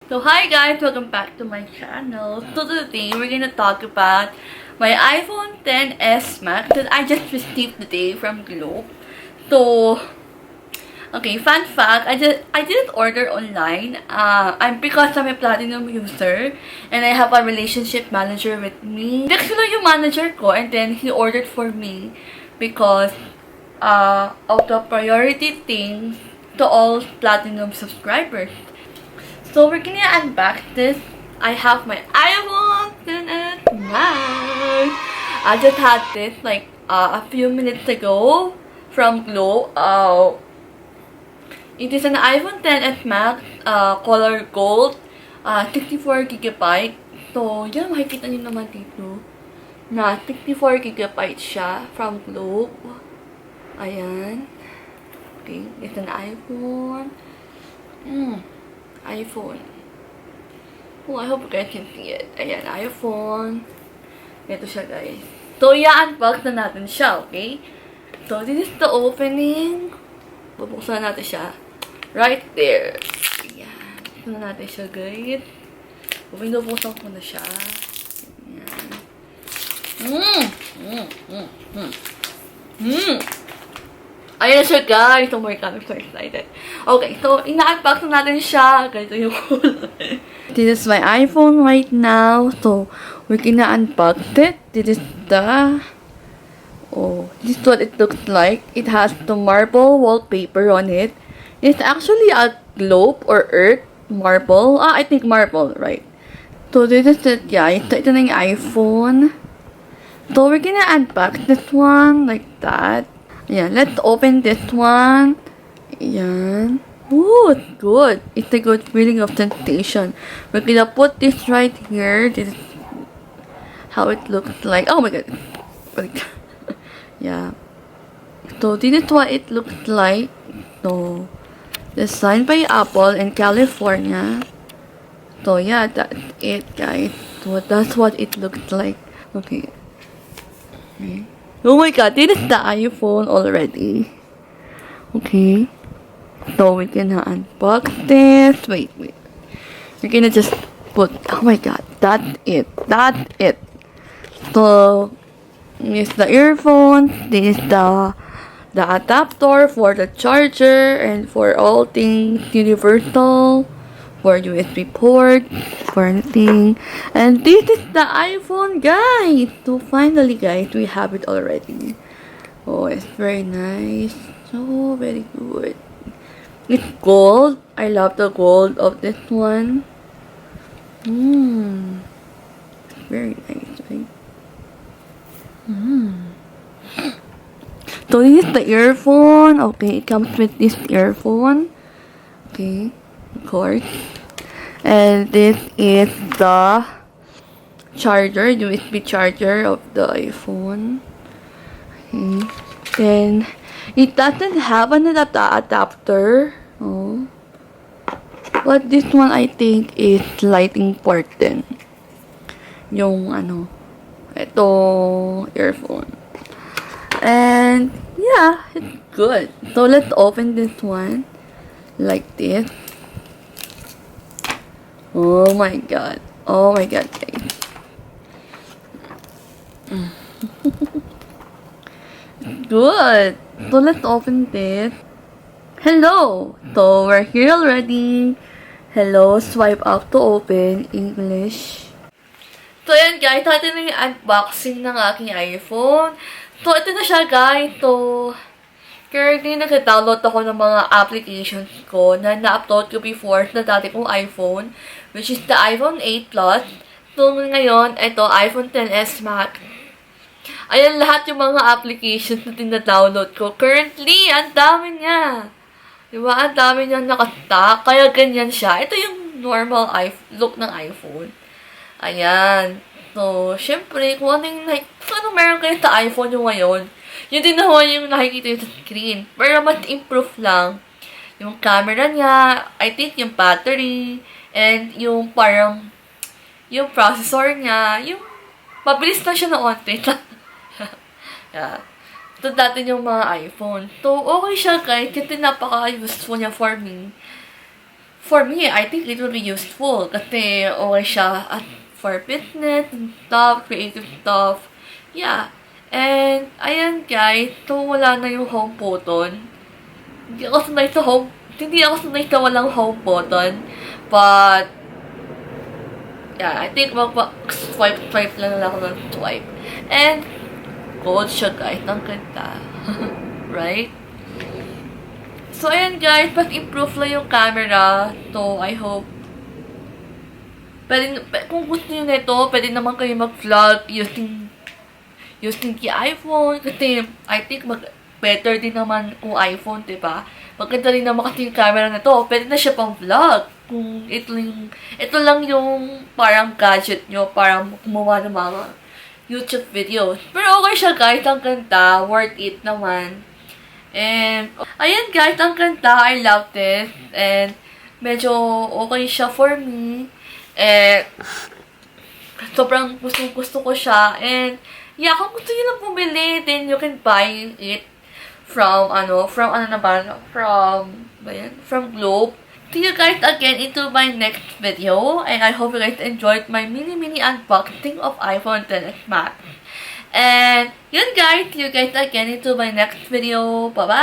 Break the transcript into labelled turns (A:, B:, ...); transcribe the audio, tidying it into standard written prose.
A: So hi guys, welcome back to my channel. So today we're gonna talk about my iPhone XS Max that I just received today from Globe. So okay, fun fact, I didn't order online. Because I'm a platinum user and I have a relationship manager with me. Actually yung manager ko, and then he ordered for me because of the priority thing to all platinum subscribers. So we're gonna unbox this. I have my iPhone Max. I just had this like a few minutes ago from Glow. It is an iPhone XS Max color gold, 64 GB. So yan, makikita nyo naman dito na 64 GB siya from Globe. Ayan. Okay, it's an iPhone. iPhone. Oh, I hope you guys can see it. Ayan, iPhone. Ito siya, guys. So, i-unbox na natin siya, okay? So, this is the opening. Bubuksan natin siya. Right there. Ayan. Bubuksan na natin siya, guys. Bubuksan ko na siya. Ayan. Ayan siya, guys. Oh my God, I'm so excited. Okay, so, ina-unbox na natin siya. Ganito yung kulay. This is my iPhone right now. So, we're gonna unbox it. This is the... Oh, this is what it looks like. It has the marble wallpaper on it. It's actually a globe or earth marble. I think marble, right? So, this is it, guys. So, ito na yung iPhone. So, we're gonna unbox this one like that. Yeah, let's open this one. Ayan. Ooh, it's good. It's a good feeling of sensation. We're gonna put this right here. This is how it looks like. Oh my God. Yeah. So, this is what it looks like. So, designed by Apple in California. So, yeah, that's it, guys. So, that's what it looks like. Okay. Okay. Oh my God, this is the iPhone already. Okay. So, we're gonna unbox this. Wait. We're gonna just put... Oh my God, that's it. That's it. So, this is the earphones. This is the adapter for the charger and for all things universal. For USB port, for anything. And this is the iPhone, guys. So finally, guys, we have it already. Oh, it's very nice. So very good. It's gold. I love the gold of this one. Very nice, right? So this is the earphone. Okay, it comes with this earphone. Okay. Of course. And this is the charger, USB charger of the iPhone. Okay. Then, it doesn't have an adapter. Oh. But this one, I think, is lighting port din. Yung, ito, earphone. And, yeah, it's good. So, let's open this one. Like this. Oh my God, guys. Good. So, let's open this. Hello. So, we're here already. Hello, swipe up to open. English. So, yan guys. Ito na yung unboxing ng aking iPhone. So, ito na siya guys. So, currently, nag-download ako ng mga applications ko na na-upload ko before sa dati kong iPhone, which is the iPhone 8 Plus. So, ngayon, ito, iPhone XS Max. Ayan lahat yung mga applications na tina-download ko. Currently, ang dami niya. Diba? Ang dami niya nakastack. Kaya ganyan siya. Ito yung normal look ng iPhone. Ayan. So, syempre, kung ano meron kayo sa iPhone yung ngayon, yun din naman yung nakikita yung sa screen. Pero mas improve lang. Yung camera niya, I think yung battery, and yung parang, yung processor niya, yung mabilis na siya na onte. Yeah. Ito dati yung mga iPhone. So, okay siya guys, kasi napaka-useful niya for me. for me, I think it will be useful kasi okay siya at for fitness and stuff, creative stuff. Yeah. And, ayan guys, so wala na yung home button. Hindi ako sanay sa walang home button. But, yeah, I think swipe lang ako ng swipe. And, gold siya guys, ang ganda. Right? So, ayan guys, improve lang yung camera. So, I hope kung gusto nyo nito, pwede naman kayo mag-vlog using the iPhone. Kasi, I think better din naman kung iPhone, diba? Maganda rin naman kasi yung camera na to. Pwede na siya pang vlog. Kung ito lang yung parang gadget nyo para gumawa ng mga YouTube videos. Pero okay siya guys, ang ganda. Worth it naman. And, ayan guys, ang ganda. I love this. And, medyo okay siya for me. And, sobrang gusto ko siya. And, yeah, kung gusto nyo lang bumili, then you can buy it from Globe. See you guys again into my next video. And I hope you guys enjoyed my mini unboxing of iPhone XS Max. And, yun guys, see you guys again into my next video. Bye-bye!